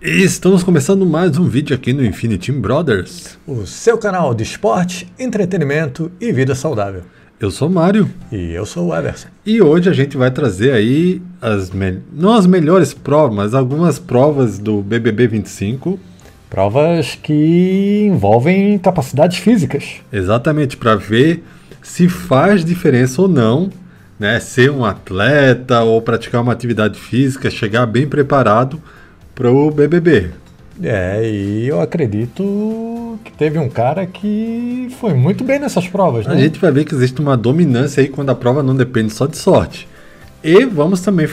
E estamos começando mais um vídeo aqui no Infinity Brothers. O seu canal de esporte, entretenimento e vida saudável. Eu sou o Mário. E eu sou o Everson. E hoje a gente vai trazer aí, não as melhores provas, mas algumas provas do BBB 25. Provas que envolvem capacidades físicas. Exatamente, para ver se faz diferença ou não, né? Ser um atleta ou praticar uma atividade física, chegar bem preparado para o BBB. E eu acredito que teve um cara que foi muito bem nessas provas, né? A gente vai ver que existe uma dominância aí quando a prova não depende só de sorte. E vamos também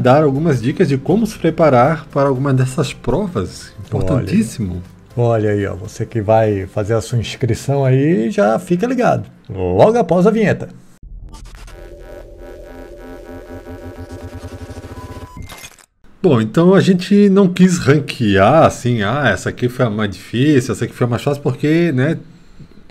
dar algumas dicas de como se preparar para alguma dessas provas. Importantíssimo. Olha aí, ó, você que vai fazer a sua inscrição aí, já fica ligado. Logo após a vinheta. Bom, então a gente não quis ranquear assim, essa aqui foi a mais difícil, essa aqui foi a mais fácil, porque, né,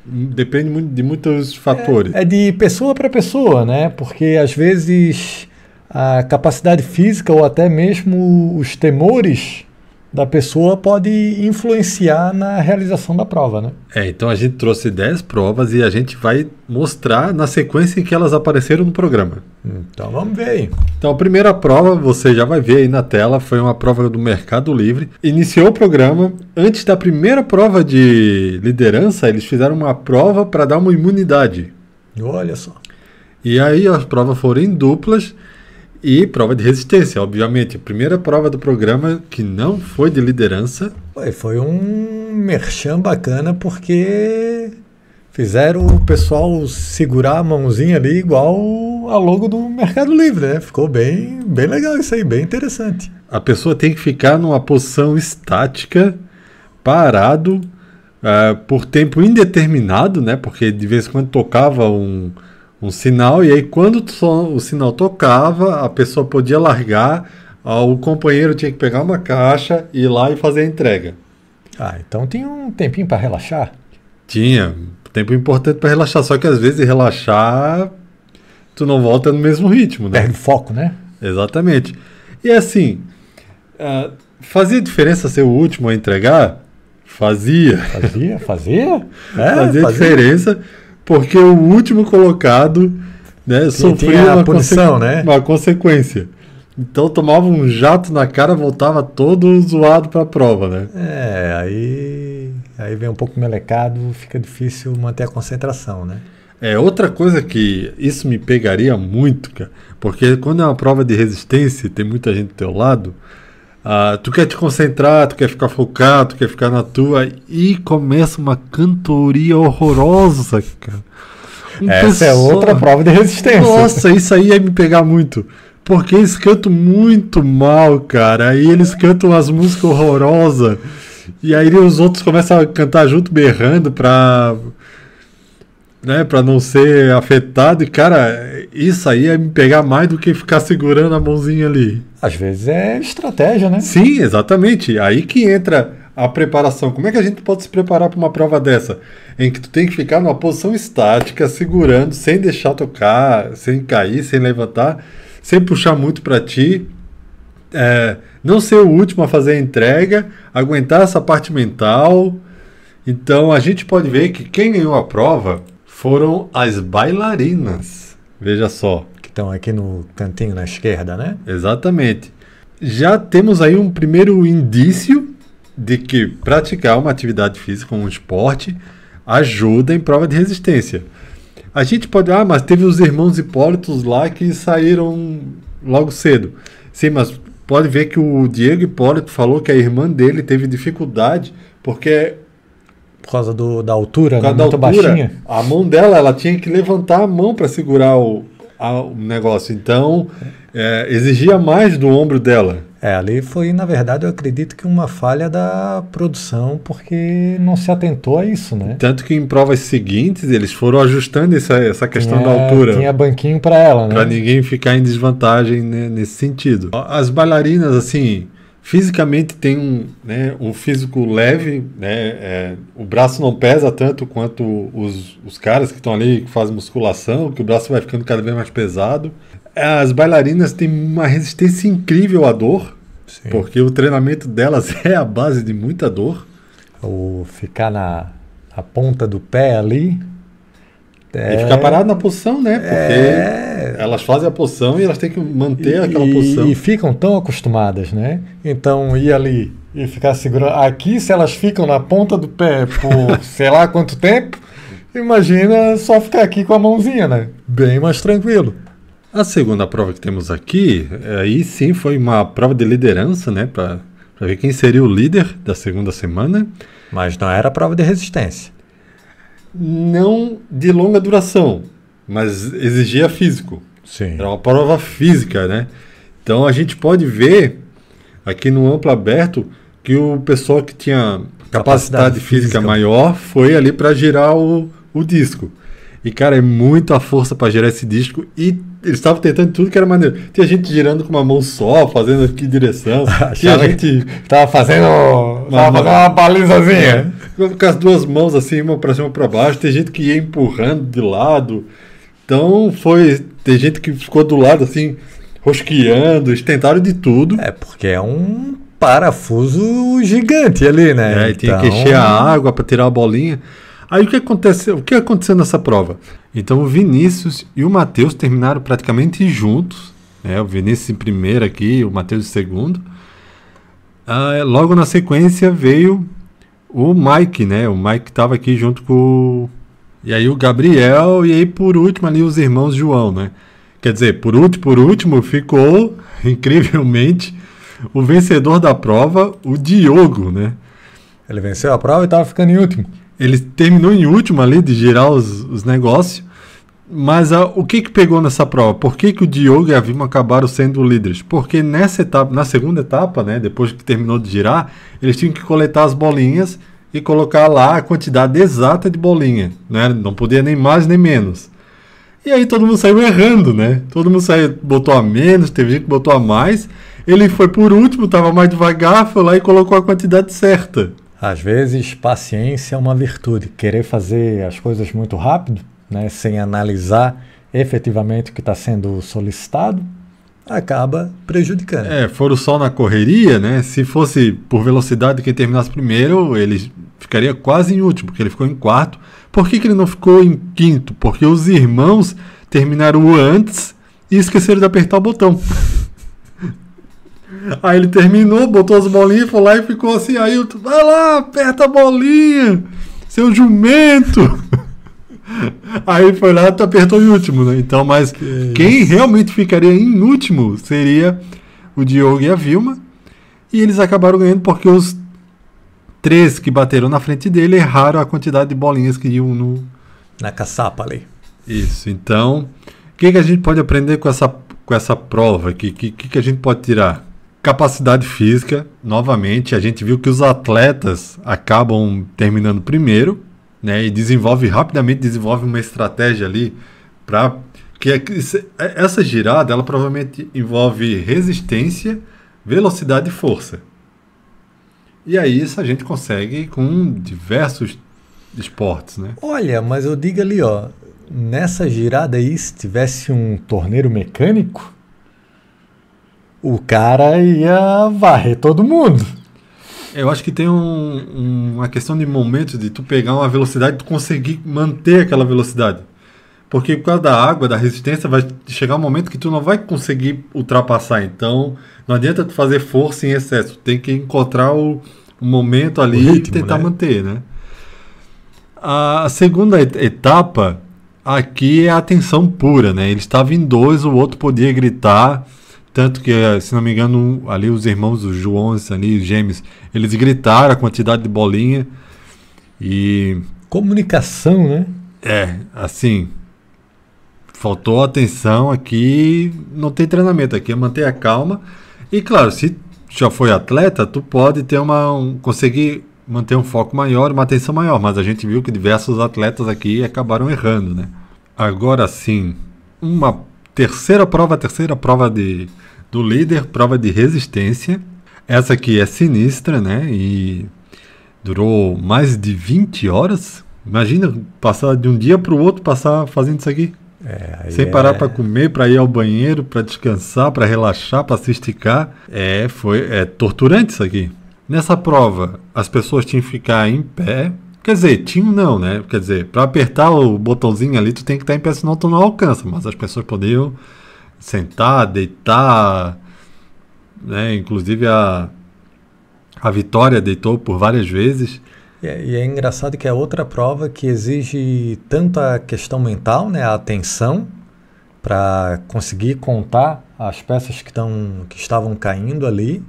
depende muito de muitos fatores. É de pessoa para pessoa, né? Porque às vezes a capacidade física ou até mesmo os temores da pessoa pode influenciar na realização da prova, né? Então a gente trouxe 10 provas e a gente vai mostrar na sequência em que elas apareceram no programa. Então vamos ver aí. Então a primeira prova, você já vai ver aí na tela, foi uma prova do Mercado Livre. Iniciou o programa, antes da primeira prova de liderança, eles fizeram uma prova para dar uma imunidade. Olha só. E aí as provas foram em duplas e prova de resistência, obviamente. A primeira prova do programa que não foi de liderança. Foi um merchan bacana porque fizeram o pessoal segurar a mãozinha ali igual a logo do Mercado Livre, né? Ficou bem legal isso aí, bem interessante. A pessoa tem que ficar numa posição estática, parado, por tempo indeterminado, né? Porque de vez em quando tocava um sinal, e aí quando o sinal tocava, a pessoa podia largar, o companheiro tinha que pegar uma caixa, ir lá e fazer a entrega. Então tinha um tempinho para relaxar? Tinha, tempo importante para relaxar, só que às vezes relaxar, tu não volta no mesmo ritmo, né? Perde foco, né? Exatamente. E assim, fazia diferença ser o último a entregar? Fazia. Fazia? Fazia diferença. Porque o último colocado, né, sofria uma consequência. Então tomava um jato na cara, voltava todo zoado para a prova, né? Aí vem um pouco melecado, fica difícil manter a concentração, né? Outra coisa que isso me pegaria muito, cara, porque quando é uma prova de resistência, tem muita gente do teu lado, tu quer te concentrar, tu quer ficar focado, tu quer ficar na tua, e começa uma cantoria horrorosa, cara. Essa é outra prova de resistência. Nossa, isso aí ia me pegar muito. Porque eles cantam muito mal, cara. Aí eles cantam as músicas horrorosas. E aí os outros começam a cantar junto, berrando pra não ser afetado. E, cara, isso aí ia me pegar mais do que ficar segurando a mãozinha ali. Às vezes é estratégia, né? Sim, exatamente. Aí que entra a preparação. Como é que a gente pode se preparar para uma prova dessa? Em que tu tem que ficar numa posição estática, segurando, sem deixar tocar, sem cair, sem levantar, sem puxar muito para ti. Não ser o último a fazer a entrega, aguentar essa parte mental. Então a gente pode ver que quem ganhou a prova foram as bailarinas. Veja só. Que estão aqui no cantinho na esquerda, né? Exatamente. Já temos aí um primeiro indício de que praticar uma atividade física, um esporte, ajuda em prova de resistência. A gente pode, mas teve os irmãos Hipólitos lá que saíram logo cedo. Sim, mas pode ver que o Diego Hipólito falou que a irmã dele teve dificuldade porque por causa da altura, né? Muito baixinha. A mão dela, ela tinha que levantar a mão para segurar o negócio. Então, exigia mais do ombro dela. Ali foi, na verdade, eu acredito que uma falha da produção, porque não se atentou a isso, né? Tanto que em provas seguintes, eles foram ajustando essa questão da altura. Tinha banquinho para ela, né? Para ninguém ficar em desvantagem, né, nesse sentido. As bailarinas, assim, fisicamente tem um físico leve, né? O braço não pesa tanto quanto os caras que estão ali, que fazem musculação, que o braço vai ficando cada vez mais pesado. As bailarinas têm uma resistência incrível à dor. Sim. Porque o treinamento delas é a base de muita dor. O ficar na ponta do pé ali. E ficar parado na posição, né? Porque elas fazem a posição e elas têm que manter aquela posição. E ficam tão acostumadas, né? Então, ir ali e ficar segurando. Aqui, se elas ficam na ponta do pé por sei lá quanto tempo, imagina só ficar aqui com a mãozinha, né? Bem mais tranquilo. A segunda prova que temos aqui, aí sim foi uma prova de liderança, né? Para ver quem seria o líder da segunda semana. Mas não era prova de resistência. Não de longa duração, mas exigia físico. Sim. Era uma prova física, né? Então a gente pode ver aqui no amplo aberto que o pessoal que tinha capacidade física maior foi ali para girar o disco. E, cara, é muita força para girar esse disco. E eles estavam tentando tudo que era maneiro. Tinha gente girando com uma mão só, fazendo aqui direção. Tinha gente... Tava fazendo uma balizazinha. Com as duas mãos assim, uma para cima e para baixo. Tem gente que ia empurrando de lado. Então, tem gente que ficou do lado assim, rosqueando. Eles tentaram de tudo. É, porque é um parafuso gigante ali, né? E tinha que encher a água para tirar a bolinha. Aí o que aconteceu nessa prova? Então o Vinícius e o Matheus terminaram praticamente juntos, né? O Vinícius em primeiro aqui, o Matheus em segundo. Logo na sequência veio o Mike, né? O Mike estava aqui junto com e aí o Gabriel, e aí por último ali os irmãos João, né? Quer dizer, por último ficou, incrivelmente, o vencedor da prova, o Diogo, né? Ele venceu a prova e estava ficando em último. Ele terminou em último ali de girar os negócios, mas o que pegou nessa prova? Por que o Diogo e a Vilma acabaram sendo líderes? Porque nessa etapa, na segunda etapa, né, depois que terminou de girar, eles tinham que coletar as bolinhas e colocar lá a quantidade exata de bolinha, né? Não podia nem mais nem menos. E aí todo mundo saiu errando, né? Todo mundo botou a menos, teve gente que botou a mais. Ele foi por último, estava mais devagar, foi lá e colocou a quantidade certa. Às vezes, paciência é uma virtude. Querer fazer as coisas muito rápido, né, sem analisar efetivamente o que está sendo solicitado, acaba prejudicando. Foram só na correria, né? Se fosse por velocidade quem terminasse primeiro, ele ficaria quase em último, porque ele ficou em quarto. Por que ele não ficou em quinto? Porque os irmãos terminaram antes e esqueceram de apertar o botão. Aí ele terminou, botou as bolinhas, foi lá e ficou assim, aí eu, vai lá, aperta a bolinha, seu jumento. Aí foi lá e apertou em último, né? Então, mas quem realmente ficaria em último seria o Diogo e a Vilma, e eles acabaram ganhando porque os 3 que bateram na frente dele erraram a quantidade de bolinhas que iam na caçapa ali. Isso, então, o que a gente pode aprender com essa prova aqui? O que a gente pode tirar? Capacidade física, novamente, a gente viu que os atletas acabam terminando primeiro, né, e rapidamente desenvolve uma estratégia ali para que essa girada, ela provavelmente envolve resistência, velocidade e força. E aí isso a gente consegue com diversos esportes, né? Olha, mas eu digo ali, ó, nessa girada aí, se tivesse um torneiro mecânico, o cara ia varrer todo mundo. Eu acho que tem uma questão de momento de tu pegar uma velocidade e tu conseguir manter aquela velocidade. Porque por causa da água, da resistência, vai chegar um momento que tu não vai conseguir ultrapassar. Então, não adianta tu fazer força em excesso. Tu tem que encontrar o momento ali ritmo, e tentar manter, né? A segunda etapa, aqui é a atenção pura, né? Eles estavam em 2, o outro podia gritar. Tanto que, se não me engano, ali os irmãos, os Joões, ali, os gêmeos, eles gritaram a quantidade de bolinha. E... comunicação, né? Assim, faltou atenção aqui, não tem treinamento aqui, é manter a calma. E claro, se já foi atleta, tu pode ter conseguir manter um foco maior, uma atenção maior. Mas a gente viu que diversos atletas aqui acabaram errando, né? Agora sim, uma terceira prova do líder, prova de resistência. Essa aqui é sinistra, né? E durou mais de 20 horas. Imagina passar de um dia para o outro, passar fazendo isso aqui. Sem parar para comer, para ir ao banheiro, para descansar, para relaxar, para se esticar. É torturante isso aqui. Nessa prova, as pessoas tinham que ficar em pé. Quer dizer, tinham não, né? Quer dizer, para apertar o botãozinho ali, tu tem que estar em pé, senão tu não alcança. Mas as pessoas podiam sentar, deitar, né? Inclusive a Vitória deitou por várias vezes. E é engraçado que é outra prova que exige tanto a questão mental, né, a atenção, para conseguir contar as peças que estavam caindo ali,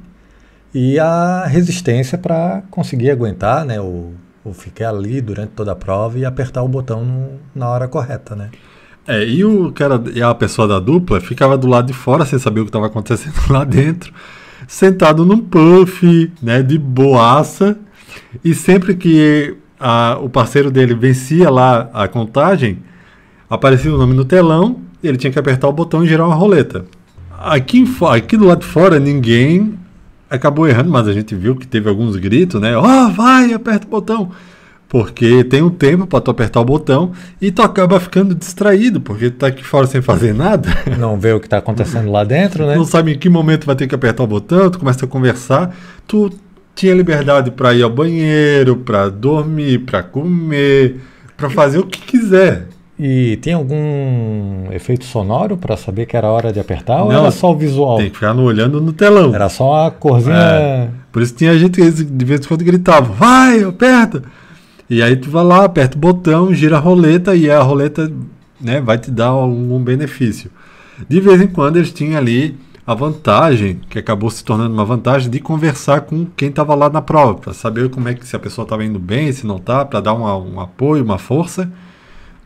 e a resistência para conseguir aguentar, né, ou ficar ali durante toda a prova e apertar o botão na hora correta, né? E a pessoa da dupla ficava do lado de fora sem saber o que estava acontecendo lá dentro, sentado num puff, né, de boaça. E sempre que o parceiro dele vencia lá a contagem, aparecia o nome no telão, ele tinha que apertar o botão e girar uma roleta. Aqui do lado de fora ninguém acabou errando, mas a gente viu que teve alguns gritos, né? Vai, aperta o botão! Porque tem um tempo para tu apertar o botão e tu acaba ficando distraído, porque tu tá aqui fora sem fazer nada. Não vê o que está acontecendo lá dentro, né? Não sabe em que momento vai ter que apertar o botão, tu começa a conversar, tu tinha liberdade para ir ao banheiro, para dormir, para comer, para fazer o que quiser. E tem algum efeito sonoro para saber que era hora de apertar? Não, ou era só o visual? Tem que ficar olhando no telão. Era só a corzinha... Por isso tinha gente que de vez em quando gritava, vai, aperta! E aí tu vai lá, aperta o botão, gira a roleta e a roleta, né, vai te dar algum benefício. De vez em quando eles tinham ali a vantagem, que acabou se tornando uma vantagem, de conversar com quem estava lá na prova, para saber como é que se a pessoa estava indo bem, se não está, para dar um apoio, uma força,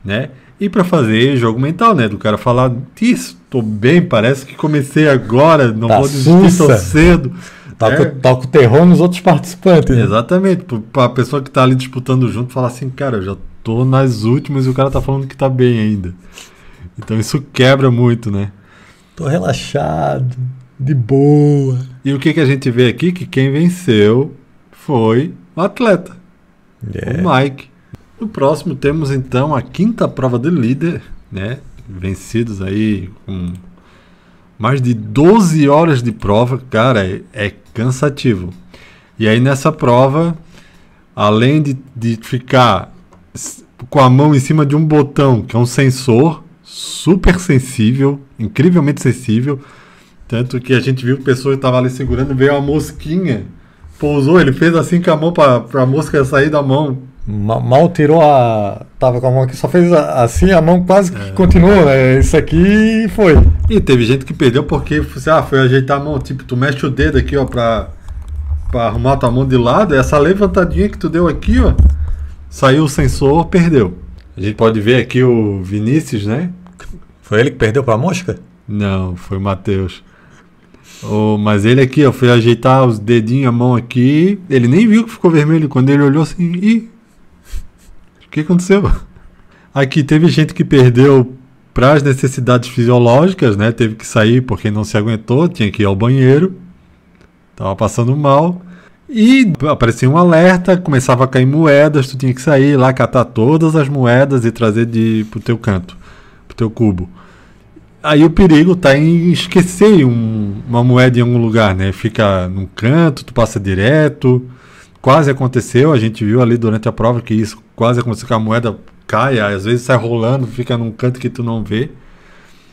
né? E para fazer jogo mental, né? Do cara falar, isso, tô bem, parece que comecei agora, não vou desistir tão cedo. Toca o terror nos outros participantes. Né? Exatamente, para a pessoa que está ali disputando junto, falar assim, cara, eu já tô nas últimas e o cara tá falando que tá bem ainda. Então isso quebra muito, né? Tô relaxado, de boa. E o que a gente vê aqui? Que quem venceu foi o atleta, o Mike. No próximo temos então a quinta prova do líder, né? Vencidos aí com mais de 12 horas de prova. Cara, é cansativo. E aí nessa prova, além de ficar com a mão em cima de um botão, que é um sensor super sensível, incrivelmente sensível, tanto que a gente viu que a pessoa estava ali segurando, veio uma mosquinha, pousou, ele fez assim com a mão para a mosca sair da mão. Mal tirou tava com a mão aqui, só fez assim, a mão quase que continuou, né? Isso aqui foi. E teve gente que perdeu porque foi ajeitar a mão, tipo, tu mexe o dedo aqui, ó, pra arrumar a tua mão de lado, essa levantadinha que tu deu aqui, ó, saiu o sensor, perdeu. A gente pode ver aqui o Vinícius, né? Foi ele que perdeu pra mosca? Não, foi o Matheus. Mas ele aqui, ó, foi ajeitar os dedinhos, a mão aqui, ele nem viu que ficou vermelho, quando ele olhou assim, o que aconteceu? Aqui teve gente que perdeu para as necessidades fisiológicas, né? Teve que sair porque não se aguentou, tinha que ir ao banheiro, estava passando mal. E aparecia um alerta, começava a cair moedas, tu tinha que sair lá, catar todas as moedas e trazer pro teu canto, pro teu cubo. Aí o perigo tá em esquecer uma moeda em algum lugar, né? Fica num canto, tu passa direto. Quase aconteceu, a gente viu ali durante a prova que isso quase aconteceu, que a moeda cai, às vezes sai rolando, fica num canto que tu não vê.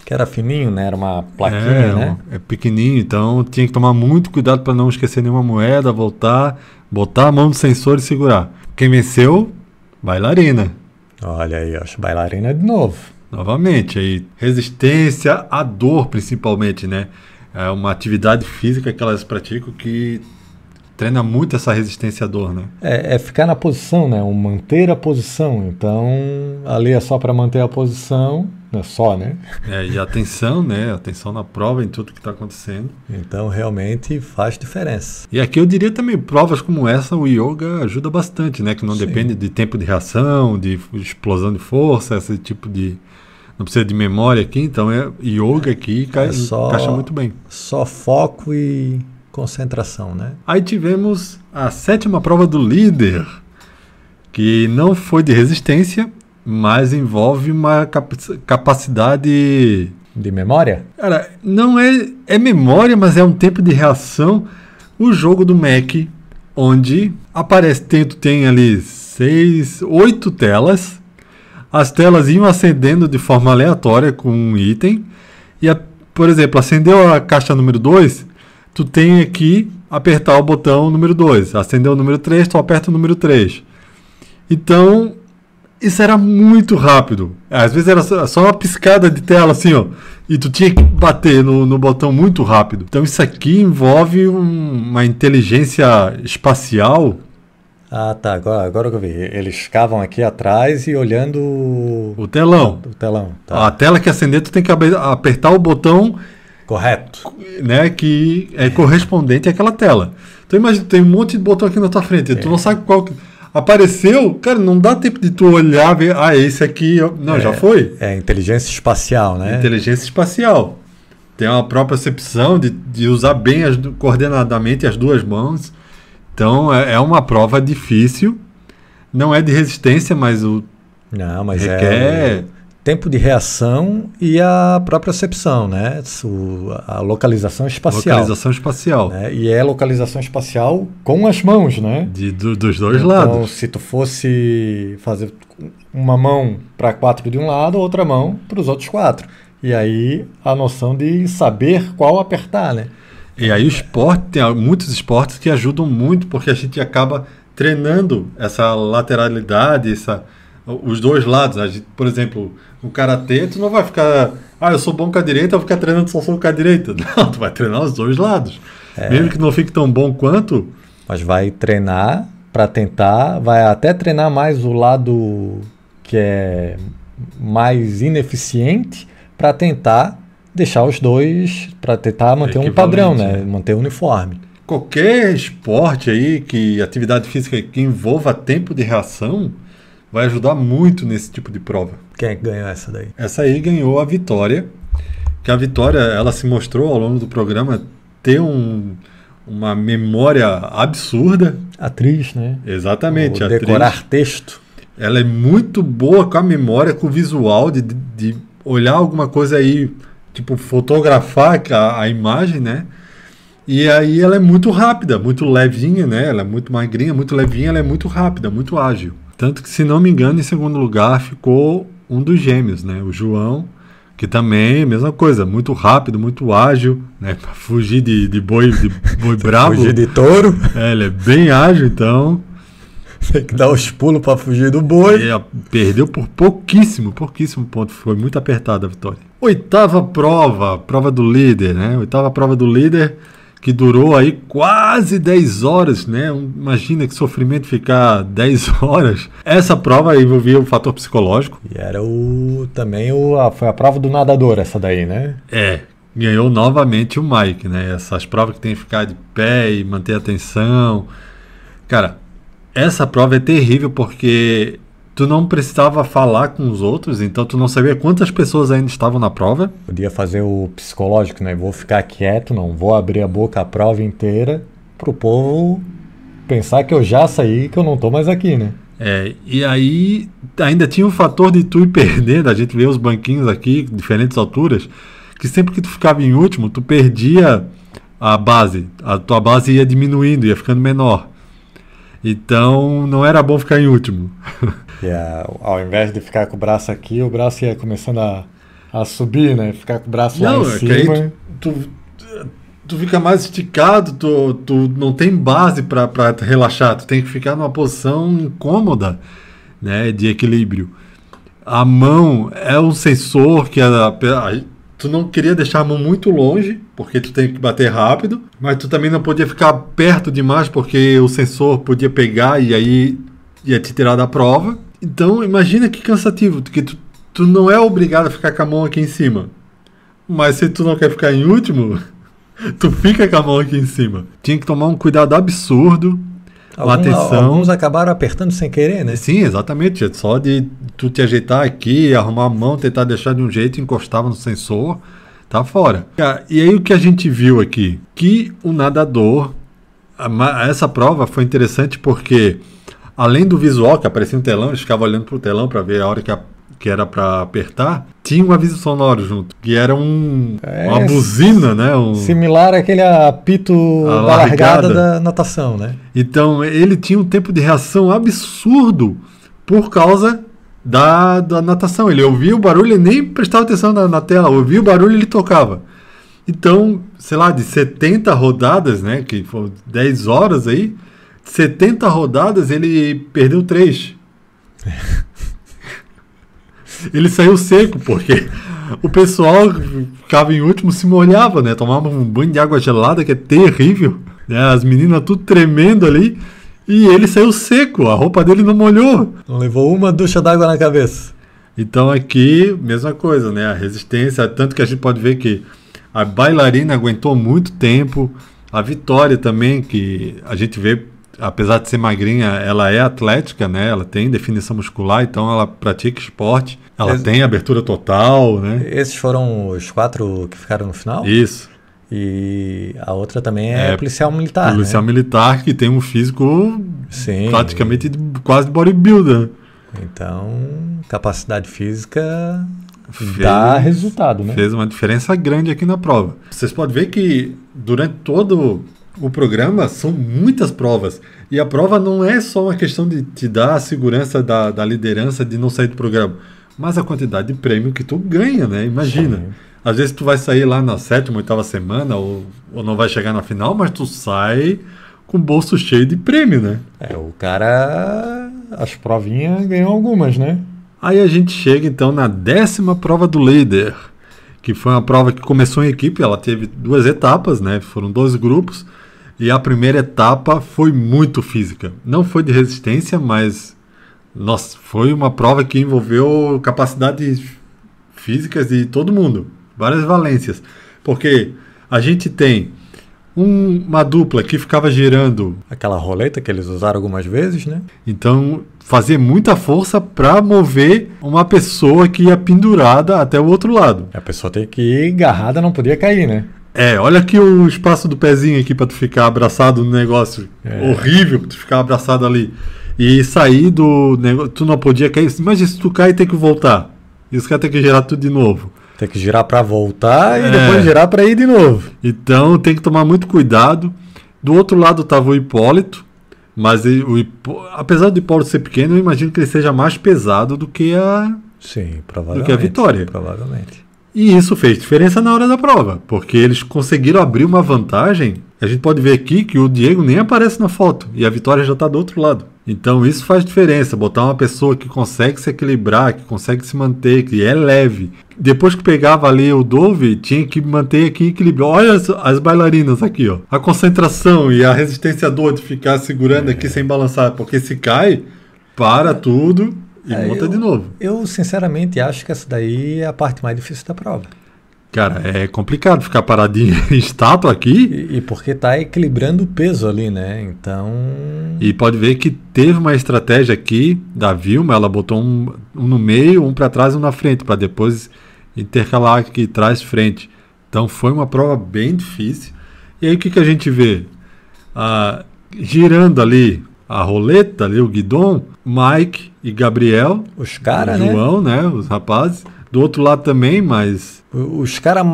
Que era fininho, né? Era uma plaquinha, né? É pequenininho, então tinha que tomar muito cuidado para não esquecer nenhuma moeda, voltar, botar a mão no sensor e segurar. Quem venceu? Bailarina. Olha aí, acho bailarina de novo. Novamente, aí, resistência à dor principalmente, né? É uma atividade física que elas praticam que treina muito essa resistência à dor, né? É ficar na posição, né? Manter a posição. Então, ali é só para manter a posição, não é só, né? E atenção, né? Atenção na prova, em tudo que está acontecendo. Então, realmente faz diferença. E aqui eu diria também, provas como essa, o yoga ajuda bastante, né? Que não depende de tempo de reação, de explosão de força, esse tipo de... Não precisa de memória aqui, então yoga aqui encaixa muito bem. Só foco e concentração, né? Aí tivemos a sétima prova do líder, que não foi de resistência, mas envolve uma capacidade... De memória? Cara, não é memória, mas é um tempo de reação. O jogo do Mac, onde aparece, tu tem ali 8 telas. As telas iam acendendo de forma aleatória com um item. E, por exemplo, acendeu a caixa número 2, tu tem aqui apertar o botão número 2. Acendeu o número 3, tu aperta o número 3. Então, isso era muito rápido. Às vezes era só uma piscada de tela assim, ó. E tu tinha que bater no botão muito rápido. Então isso aqui envolve uma inteligência espacial. Ah, tá. Agora que eu vi. Eles ficavam aqui atrás e olhando O telão. O telão. Tá. A tela que acender, tu tem que apertar o botão, Correto. né, que é correspondente àquela tela. Então imagina, tem um monte de botão aqui na tua frente. Tu não sabe qual... Apareceu, cara, não dá tempo de tu olhar, ver, esse aqui... Não, já foi. É inteligência espacial, né? Inteligência espacial. Tem uma própria percepção de usar bem coordenadamente as duas mãos. Então, é uma prova difícil. Não é de resistência, mas requer... tempo de reação e a própria percepção, né? A localização espacial. Localização espacial. Né? E é localização espacial com as mãos, né? Dos dois lados. Então, se tu fosse fazer uma mão para 4 de um lado, outra mão para os outros 4. E aí a noção de saber qual apertar, né? E aí o esporte, tem muitos esportes que ajudam muito, porque a gente acaba treinando essa lateralidade, os dois lados. Por exemplo, o karatê, tu não vai ficar... eu sou bom com a direita, eu vou ficar treinando só com a direita. Não, tu vai treinar os dois lados. Mesmo que não fique tão bom quanto... Mas vai treinar para tentar... Vai até treinar mais o lado que é mais ineficiente para tentar deixar os dois... Para tentar manter um padrão, né? Manter um uniforme. Qualquer esporte aí, atividade física que envolva tempo de reação... vai ajudar muito nesse tipo de prova. Quem é que ganhou essa daí? Essa aí ganhou a Vitória, que a Vitória, ela se mostrou ao longo do programa ter uma memória absurda. Atriz, né? Exatamente. Decorar texto. Ela é muito boa com a memória, com o visual, de olhar alguma coisa aí, tipo fotografar a imagem, né? E aí ela é muito rápida, muito levinha, né? Ela é muito magrinha, muito levinha, ela é muito rápida, muito ágil. Tanto que, se não me engano, em segundo lugar ficou um dos gêmeos, né? O João, que também, mesma coisa, muito rápido, muito ágil, né? Pra fugir de boi bravo. Fugir de touro. Ele é bem ágil, então... Tem que dar os pulos para fugir do boi. Perdeu por pouquíssimo ponto. Foi muito apertada a vitória. Oitava prova do líder, né? Oitava prova do líder, que durou aí quase 10 horas, né? Imagina que sofrimento ficar 10 horas. Essa prova envolvia o fator psicológico. E era foi a prova do nadador, essa daí, né? Ganhou novamente o Mike, né? Essas provas que tem que ficar de pé e manter a atenção. Cara, essa prova é terrível porque tu não precisava falar com os outros, então tu não sabia quantas pessoas ainda estavam na prova. Podia fazer o psicológico, né? Vou ficar quieto, não vou abrir a boca a prova inteira pro povo pensar que eu já saí, que eu não tô mais aqui, né? E aí ainda tinha o fator de tu ir perdendo. A gente vê os banquinhos aqui, diferentes alturas, que sempre que tu ficava em último, tu perdia a base. A tua base ia diminuindo, ia ficando menor. Então não era bom ficar em último. Ao invés de ficar com o braço aqui, o braço ia começando a subir, né? Ficar com o braço lá em cima. Aí tu fica mais esticado, tu não tem base para relaxar, tu tem que ficar numa posição incômoda, né, de equilíbrio. A mão é um sensor que tu não queria deixar a mão muito longe, porque tu tem que bater rápido, mas tu também não podia ficar perto demais, porque o sensor podia pegar e aí ia te tirar da prova. Então imagina que cansativo, que tu não é obrigado a ficar com a mão aqui em cima, mas se tu não quer ficar em último, tu fica com a mão aqui em cima. Tinha que tomar um cuidado absurdo, atenção. Alguns acabaram apertando sem querer, né? Sim, exatamente. É só de tu te ajeitar aqui, arrumar a mão, tentar deixar de um jeito, encostava no sensor, tá fora. E aí o que a gente viu aqui? Que o nadador... Essa prova foi interessante porque além do visual, que aparecia no telão, eles ficavam olhando pro telão para ver a hora que era para apertar, tinha um aviso sonoro junto, que era uma buzina, né? Similar àquele apito da largada da natação, né? Então, ele tinha um tempo de reação absurdo por causa da natação. Ele ouvia o barulho e nem prestava atenção na tela, ouvia o barulho e ele tocava. Então, sei lá, de 70 rodadas, né, que foram 10 horas aí, 70 rodadas ele perdeu 3. Ele saiu seco, porque o pessoal ficava em último, se molhava, né, tomava um banho de água gelada, que é terrível, né, as meninas tudo tremendo ali, e ele saiu seco, a roupa dele não molhou. Não levou uma ducha d'água na cabeça. Então aqui, mesma coisa, né, a resistência, tanto que a gente pode ver que a bailarina aguentou muito tempo. A Vitória também, que a gente vê, apesar de ser magrinha, ela é atlética, né? Ela tem definição muscular, então ela pratica esporte. Ela tem abertura total, né? Esses foram os 4 que ficaram no final? Isso. E a outra também é policial militar, policial né? militar, que tem um físico praticamente quase bodybuilder. Então, capacidade física... dá resultado, né? Fez uma diferença grande aqui na prova. Vocês podem ver que durante todo o programa são muitas provas. E a prova não é só uma questão de te dar a segurança da liderança de não sair do programa, mas a quantidade de prêmio que tu ganha, né? Imagina. Sim. Às vezes tu vai sair lá na 7ª, 8ª semana ou não vai chegar na final, mas tu sai com o bolso cheio de prêmio, né? O cara, as provinhas ganhou algumas, né? Aí a gente chega então na 10ª prova do líder, que foi uma prova que começou em equipe, ela teve 2 etapas, né? Foram 2 grupos, e a primeira etapa foi muito física. Não foi de resistência, mas foi uma prova que envolveu capacidades físicas de todo mundo, várias valências, porque a gente tem uma dupla que ficava girando... aquela roleta que eles usaram algumas vezes, né? Então, fazia muita força para mover uma pessoa que ia pendurada até o outro lado. A pessoa tem que ir agarrada, não podia cair, né? Olha aqui o espaço do pezinho aqui para tu ficar abraçado no negócio. Horrível tu ficar abraçado ali. E sair do negócio, tu não podia cair. Imagina se tu cai e tem que voltar. E os caras tem que girar tudo de novo. Tem que girar para voltar e depois girar para ir de novo. Então tem que tomar muito cuidado. Do outro lado estava o Hipólito, mas apesar do Hipólito ser pequeno, eu imagino que ele seja mais pesado do que a Vitória. Provavelmente. E isso fez diferença na hora da prova, porque eles conseguiram abrir uma vantagem. A gente pode ver aqui que o Diego nem aparece na foto e a Vitória já está do outro lado. Então isso faz diferença, botar uma pessoa que consegue se equilibrar, que consegue se manter, que é leve. Depois que pegava ali o Dove, tinha que manter aqui equilíbrio. Olha as bailarinas aqui, ó. A concentração e a resistência à dor de ficar segurando aqui sem balançar, porque se cai, para tudo e monta de novo. Eu sinceramente acho que essa daí é a parte mais difícil da prova. Cara, é complicado ficar paradinho em estátua aqui. E porque tá equilibrando o peso ali, né? Então... E pode ver que teve uma estratégia aqui da Vilma, ela botou um no meio, um para trás e um na frente, para depois intercalar aqui, trás, frente. Então foi uma prova bem difícil. E aí o que a gente vê? Girando ali a roleta, ali o guidon, Mike e Gabriel. Os caras, né? João, né? Os rapazes. Do outro lado também, mas... Os caras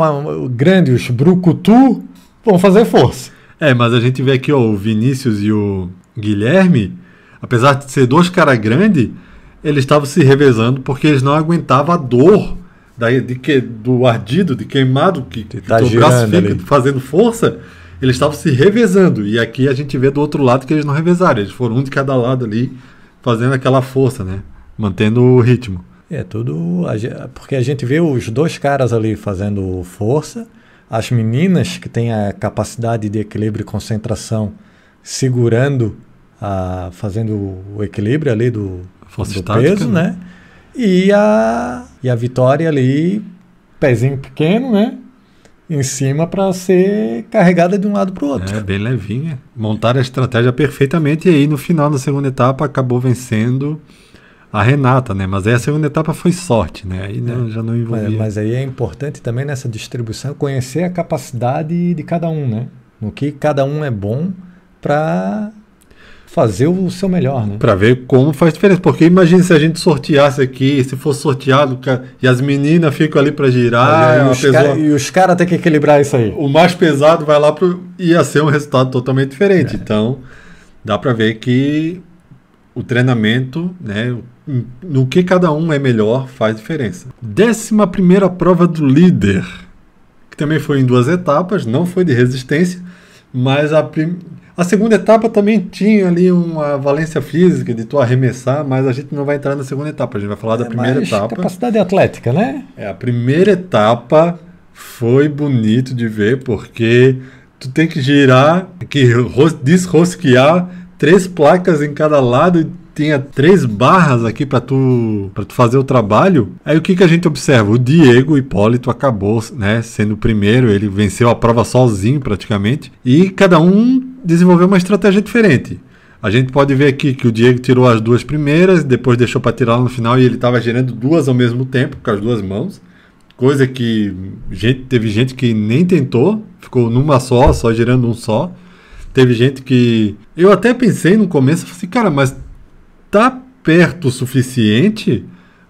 grandes, os brucutu, vão fazer força. Mas a gente vê aqui, ó, o Vinícius e o Guilherme, apesar de ser 2 caras grandes, eles estavam se revezando porque eles não aguentavam a dor do ardido, de queimado, que o braço fica ali fazendo força. Eles estavam se revezando. E aqui a gente vê do outro lado que eles não revezaram. Eles foram um de cada lado ali, fazendo aquela força, né? Mantendo o ritmo. Tudo... Porque a gente vê os 2 caras ali fazendo força, as meninas que têm a capacidade de equilíbrio e concentração segurando, fazendo o equilíbrio ali do peso, né? E a Vitória ali, pezinho pequeno, né? Em cima para ser carregada de um lado para o outro. Bem levinha. Montaram a estratégia perfeitamente e aí no final da segunda etapa acabou vencendo a Renata, né? Mas aí a segunda etapa foi sorte, né? Aí já não envolvia. Mas aí é importante também nessa distribuição conhecer a capacidade de cada um, né? No que cada um é bom para fazer o seu melhor, né? Pra ver como faz diferença. Porque imagina se a gente sorteasse aqui, se fosse sorteado, e as meninas ficam ali pra girar, E os caras têm que equilibrar isso aí. o mais pesado vai lá ia ser um resultado totalmente diferente. Então, dá pra ver que o treinamento, né, no que cada um é melhor, faz diferença. 11ª prova do líder, que também foi em 2 etapas, não foi de resistência, mas a segunda etapa também tinha ali uma valência física de tu arremessar, mas a gente não vai entrar na segunda etapa, a gente vai falar da primeira etapa. Capacidade atlética, né? A primeira etapa foi bonito de ver, porque tu tem que girar, desrosquear 3 placas em cada lado, e tinha 3 barras aqui para tu fazer o trabalho. Aí o que a gente observa? O Diego Hipólito acabou, né, sendo o primeiro, ele venceu a prova sozinho praticamente, e cada um desenvolveu uma estratégia diferente. A gente pode ver aqui que o Diego tirou as 2 primeiras, depois deixou para tirar lá no final, e ele estava girando 2 ao mesmo tempo, com as 2 mãos. Coisa que teve gente que nem tentou, ficou numa só girando um só. Teve gente que... Eu até pensei no começo, falei assim, cara, mas tá perto o suficiente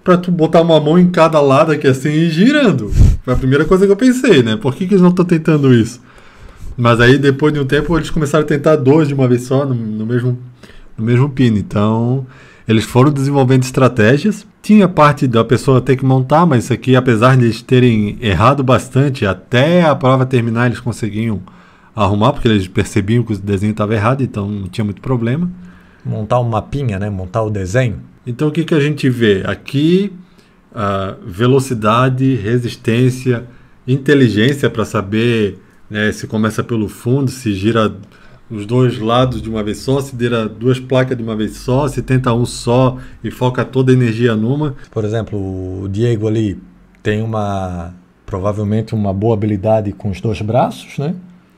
para tu botar uma mão em cada lado aqui assim e ir girando? Foi a primeira coisa que eu pensei, né? Por que eles não estão tentando isso? Mas aí, depois de um tempo, eles começaram a tentar 2 de uma vez só, no mesmo pino. Então, eles foram desenvolvendo estratégias. Tinha parte da pessoa ter que montar, mas isso aqui, apesar de eles terem errado bastante, até a prova terminar, eles conseguiam arrumar, porque eles percebiam que o desenho estava errado, então não tinha muito problema. Montar um mapinha, né? Montar o desenho. Então, o que a gente vê? Aqui, velocidade, resistência, inteligência para saber... se começa pelo fundo, se gira os 2 lados de uma vez só, se gira 2 placas de uma vez só, se tenta um só e foca toda a energia numa. Por exemplo, o Diego ali tem provavelmente uma boa habilidade com os 2 braços, né?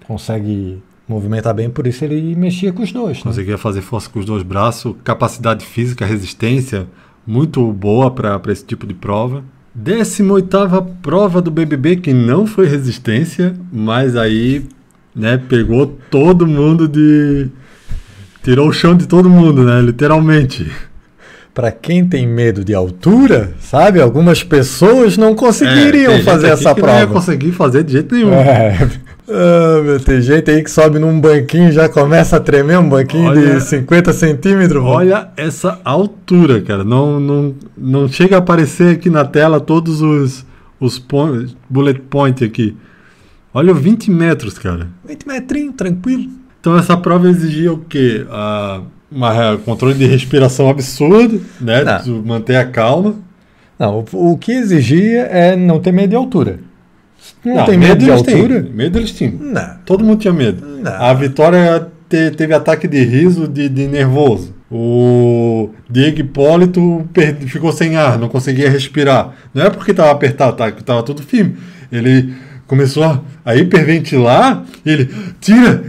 Consegue movimentar bem, por isso ele mexia com os 2. Conseguia fazer força com os 2 braços, capacidade física, resistência, muito boa para esse tipo de prova. 18ª prova do BBB, que não foi resistência, mas aí, né, pegou todo mundo tirou o chão de todo mundo, né, literalmente. Para quem tem medo de altura, sabe, algumas pessoas não conseguiriam fazer essa prova. Não ia conseguir fazer de jeito nenhum. Tem gente aí que sobe num banquinho e já começa a tremer, um banquinho de 50 centímetros. Olha essa altura, cara. Não chega a aparecer aqui na tela todos os bullet point aqui. Olha, 20 metros, cara. 20 metrinho, tranquilo. Então essa prova exigia o quê? Controle de respiração absurdo, né? Tu manter a calma. Não, o que exigia é não ter medo de altura. Não tem medo de altura? Medo eles tinham. Não. Todo mundo tinha medo. Não. A Vitória teve ataque de riso, de nervoso. O Diego Hipólito ficou sem ar, não conseguia respirar. Não é porque estava apertado, estava tudo firme. Ele começou a hiperventilar, e ele, tira,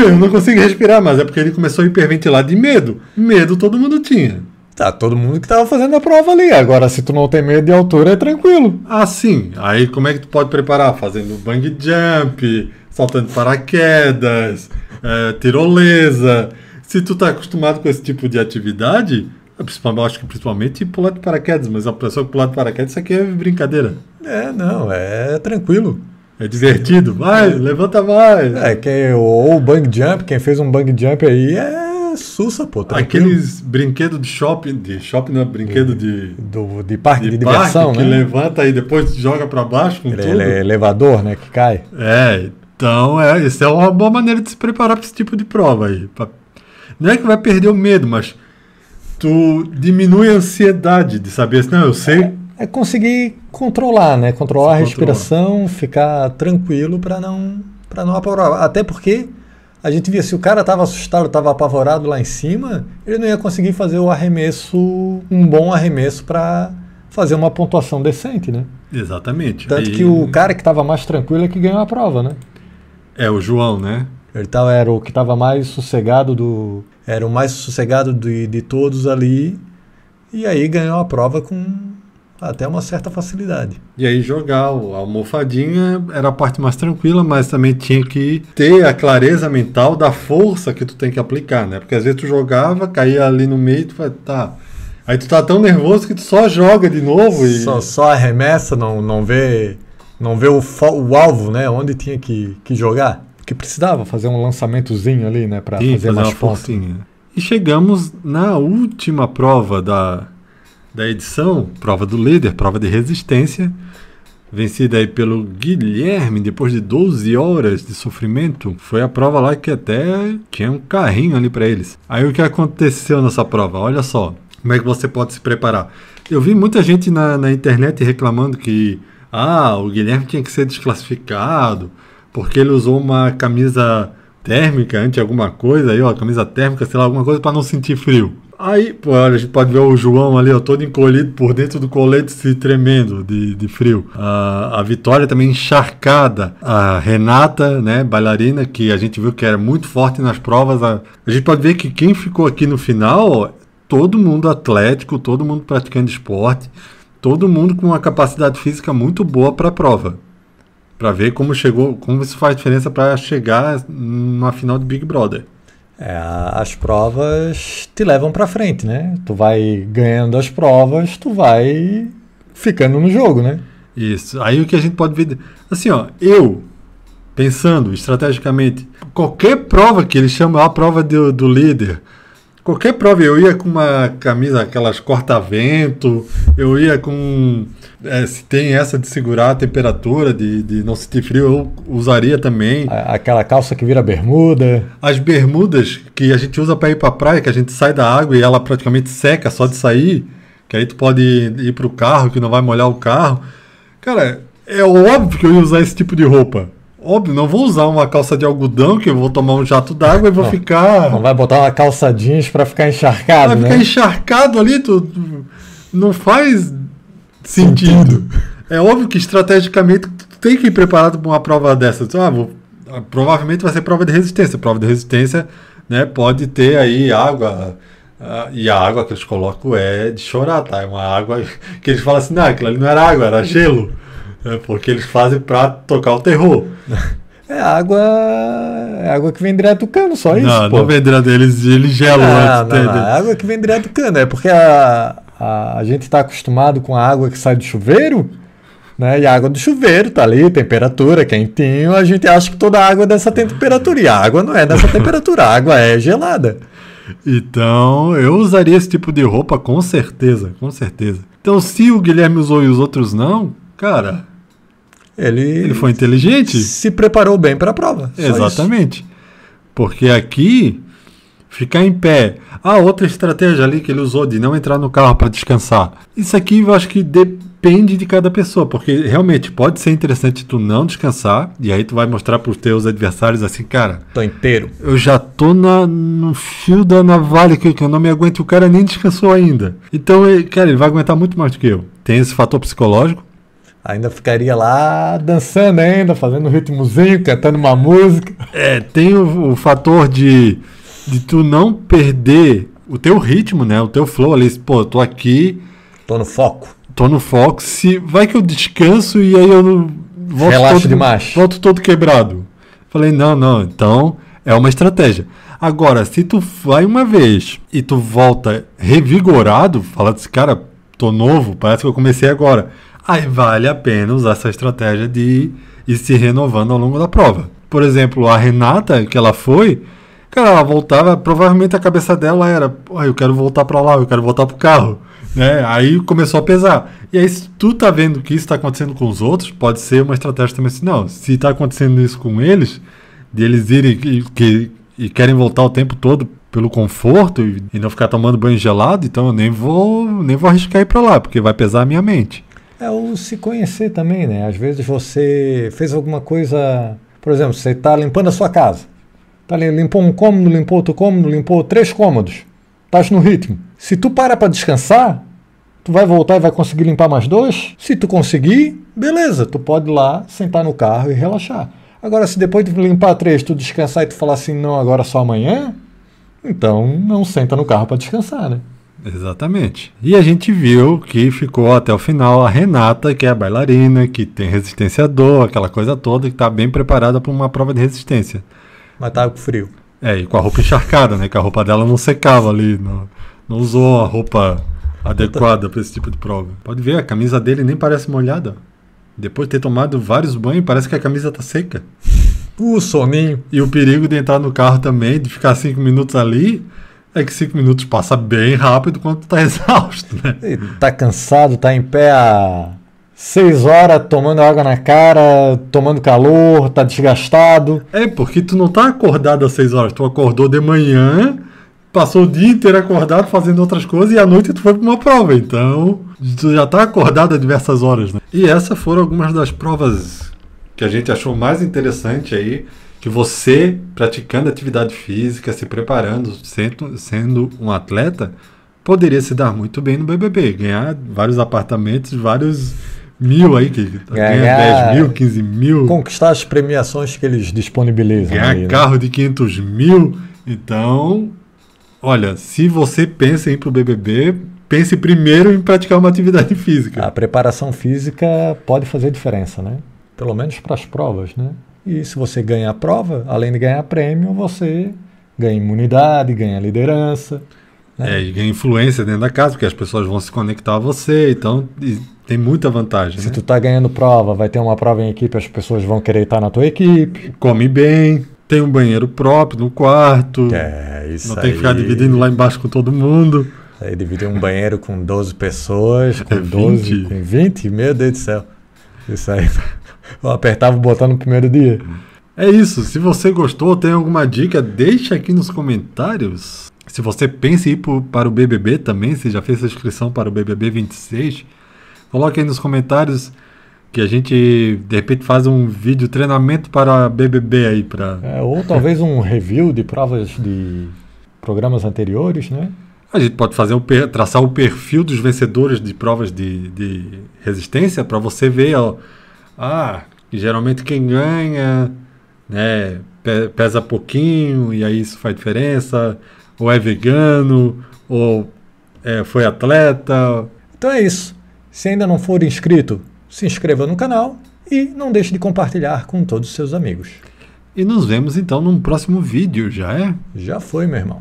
eu não consigo respirar, mas é porque ele começou a hiperventilar de medo. Medo todo mundo tinha. Tá, todo mundo que tava fazendo a prova ali. Agora, se tu não tem medo de altura, é tranquilo. Ah, sim. Aí como é que tu pode preparar? Fazendo bungee jump, saltando paraquedas, tirolesa. Se tu tá acostumado com esse tipo de atividade, acho que principalmente pular de paraquedas, mas a pessoa que pular de paraquedas, isso aqui é brincadeira. Não, é tranquilo. É divertido. Vai, levanta mais. Ou bungee jump, quem fez um bungee jump aí sussa, pô. Tranquilo. Aqueles brinquedos de shopping não é brinquedo de parque de diversão, que né? levanta e depois joga para baixo com tudo. É elevador, né, que cai. Então isso é uma boa maneira de se preparar para esse tipo de prova aí. Não é que vai perder o medo, mas tu diminui a ansiedade de saber assim, não, eu sei. É conseguir controlar, né? Controlar a respiração, ficar tranquilo para não apavorar. Até porque a gente via, se o cara estava assustado, estava apavorado lá em cima, ele não ia conseguir fazer um bom arremesso para fazer uma pontuação decente, né? Exatamente. Tanto que o cara que estava mais tranquilo é que ganhou a prova, né? O João, né? Ele era o que estava mais sossegado de todos ali, e aí ganhou a prova com até uma certa facilidade. E aí jogar a almofadinha era a parte mais tranquila, mas também tinha que ter a clareza mental da força que tu tem que aplicar, né? Porque às vezes tu jogava, caía ali no meio, tu vai, tá. Aí tu tá tão nervoso que tu só joga de novo e... Só arremessa, não vê o alvo, né? Onde tinha que jogar. Que precisava fazer um lançamentozinho ali, né? Pra fazer mais uma força. forcinha. E chegamos na última prova da edição, prova do líder, prova de resistência, vencida aí pelo Guilherme, depois de 12 horas de sofrimento. Foi a prova lá que até tinha um carrinho ali para eles. Aí o que aconteceu nessa prova? Olha só, como é que você pode se preparar. Eu vi muita gente na internet reclamando que o Guilherme tinha que ser desclassificado, porque ele usou uma camisa térmica antes de alguma coisa, aí, camisa térmica, sei lá, alguma coisa para não sentir frio. Aí, pô, a gente pode ver o João ali, todo encolhido por dentro do colete, se tremendo de frio. A Vitória também encharcada. A Renata, né, bailarina, que a gente viu que era muito forte nas provas. A gente pode ver que quem ficou aqui no final, todo mundo atlético, todo mundo praticando esporte, todo mundo com uma capacidade física muito boa para a prova. Para ver como isso faz diferença para chegar numa final de Big Brother. As provas te levam para frente, né? Tu vai ganhando as provas, tu vai ficando no jogo, né? Isso. Aí o que a gente pode ver... Assim, eu, pensando estrategicamente, qualquer prova que eles chamam a prova do líder... Qualquer prova, eu ia com uma camisa, aquelas corta-vento, eu ia com... se tem essa de segurar a temperatura, de não sentir frio, eu usaria também. Aquela calça que vira bermuda. As bermudas que a gente usa para ir para a praia, que a gente sai da água e ela praticamente seca só de sair, que aí tu pode ir para o carro, que não vai molhar o carro. Cara, é óbvio que eu ia usar esse tipo de roupa. Óbvio, não vou usar uma calça de algodão que eu vou tomar um jato d'água e vou ficar... Não vai botar uma calça jeans pra ficar encharcado, né? Vai ficar encharcado ali, não faz sentido. É óbvio que estrategicamente tu tem que ir preparado para uma prova dessa. Provavelmente vai ser prova de resistência. Prova de resistência, né, pode ter aí água... e a água que eles colocam é de chorar, tá? É uma água que eles falam assim, aquilo ali não era água, era gelo. Porque eles fazem pra tocar o terror. É água que vem direto do cano, só isso. Não vem direto, eles gelam antes. É água que vem direto do cano. É porque a gente está acostumado com a água que sai do chuveiro, né? E a água do chuveiro tá ali, temperatura, quentinho. A gente acha que toda a água é dessa temperatura. E a água não é dessa temperatura, a água é gelada. Então, eu usaria esse tipo de roupa com certeza, com certeza. Então, se o Guilherme usou e os outros não, cara... Ele foi inteligente. Se preparou bem para a prova. Exatamente. Porque aqui, ficar em pé. Outra estratégia ali que ele usou de não entrar no carro para descansar. Isso aqui eu acho que depende de cada pessoa. Porque realmente pode ser interessante tu não descansar. E aí tu vai mostrar para os teus adversários assim, cara... Tô inteiro. Eu já tô no fio da navalha que eu não me aguento. O cara nem descansou ainda. Então, ele vai aguentar muito mais do que eu. Tem esse fator psicológico. Ainda ficaria lá dançando ainda, fazendo um ritmozinho, cantando uma música. Tem o fator de tu não perder o teu ritmo, né? O teu flow ali. Pô, tô aqui. Tô no foco. Se vai que eu descanso e aí eu não relaxo demais. Volto todo quebrado. Falei, não. Então, é uma estratégia. Agora, se tu vai uma vez e tu volta revigorado, falando assim, cara, tô novo, parece que eu comecei agora. Aí vale a pena usar essa estratégia de ir se renovando ao longo da prova. Por exemplo, a Renata, que ela foi, cara, ela voltava, provavelmente a cabeça dela era, eu quero voltar para lá, eu quero voltar pro carro, né? Aí começou a pesar. E aí, se tu tá vendo que isso tá acontecendo com os outros, pode ser uma estratégia também assim, não, se tá acontecendo isso com eles, de eles irem e querem voltar o tempo todo pelo conforto e não ficar tomando banho gelado, então eu nem vou arriscar ir para lá, porque vai pesar a minha mente. O se conhecer também, né? Às vezes você fez alguma coisa... Por exemplo, você está limpando a sua casa. Limpou um cômodo, limpou outro cômodo, limpou 3 cômodos. Estás no ritmo. Se tu para descansar, tu vai voltar e vai conseguir limpar mais 2? Se tu conseguir, beleza. Tu pode ir lá, sentar no carro e relaxar. Agora, se depois de limpar 3, tu descansar e tu falar assim, não, agora só amanhã, então não senta no carro para descansar, né? Exatamente. E a gente viu que ficou até o final a Renata, que é a bailarina, que tem resistência à dor, aquela coisa toda, que está bem preparada para uma prova de resistência. Mas tava com frio. E com a roupa encharcada, né? Que a roupa dela não secava ali, não usou a roupa adequada para esse tipo de prova. Pode ver, a camisa dele nem parece molhada. Depois de ter tomado vários banhos, parece que a camisa tá seca. O soninho. E o perigo de entrar no carro também, de ficar 5 minutos ali, é que 5 minutos passa bem rápido quando tu tá exausto, né? E tá cansado, tá em pé há 6 horas, tomando água na cara, tomando calor, tá desgastado. Porque tu não tá acordado às 6 horas, tu acordou de manhã, passou o dia inteiro acordado fazendo outras coisas e à noite tu foi pra uma prova, então tu já tá acordado a diversas horas, né? E essas foram algumas das provas que a gente achou mais interessante aí, que você, praticando atividade física, se preparando, sendo um atleta, poderia se dar muito bem no BBB. Ganhar vários apartamentos, vários mil aí, que ganha 10 mil, 15 mil. Conquistar as premiações que eles disponibilizam. Ganhar aí, carro de 500 mil. Então, olha, se você pensa em ir pro BBB, pense primeiro em praticar uma atividade física. A preparação física pode fazer diferença, né? Pelo menos para as provas, né? E se você ganha a prova, além de ganhar prêmio, você ganha imunidade, ganha liderança. Né? E ganha influência dentro da casa, porque as pessoas vão se conectar a você, então tem muita vantagem. Se né? tu tá ganhando prova, vai ter uma prova em equipe, as pessoas vão querer estar na tua equipe. Come bem, tem um banheiro próprio no quarto, Isso não aí. tem que ficar dividindo lá embaixo com todo mundo. Aí dividir um banheiro com 12 pessoas, com 20. 12, com 20, meu Deus do céu. Isso aí. Eu apertava o botão no primeiro dia. É isso. Se você gostou, tem alguma dica, deixa aqui nos comentários. Se você pensa em ir para o BBB também, se já fez a inscrição para o BBB 26, coloque aí nos comentários que a gente, de repente, faz um vídeo treinamento para BBB aí. Ou talvez um review de provas de programas anteriores, né? A gente pode fazer traçar o perfil dos vencedores de provas de resistência para você ver, ó. Que geralmente quem ganha, né, pesa pouquinho e aí isso faz diferença, ou é vegano, ou foi atleta. Então é isso. Se ainda não for inscrito, se inscreva no canal e não deixe de compartilhar com todos os seus amigos. E nos vemos então num próximo vídeo, já é? Já foi, meu irmão.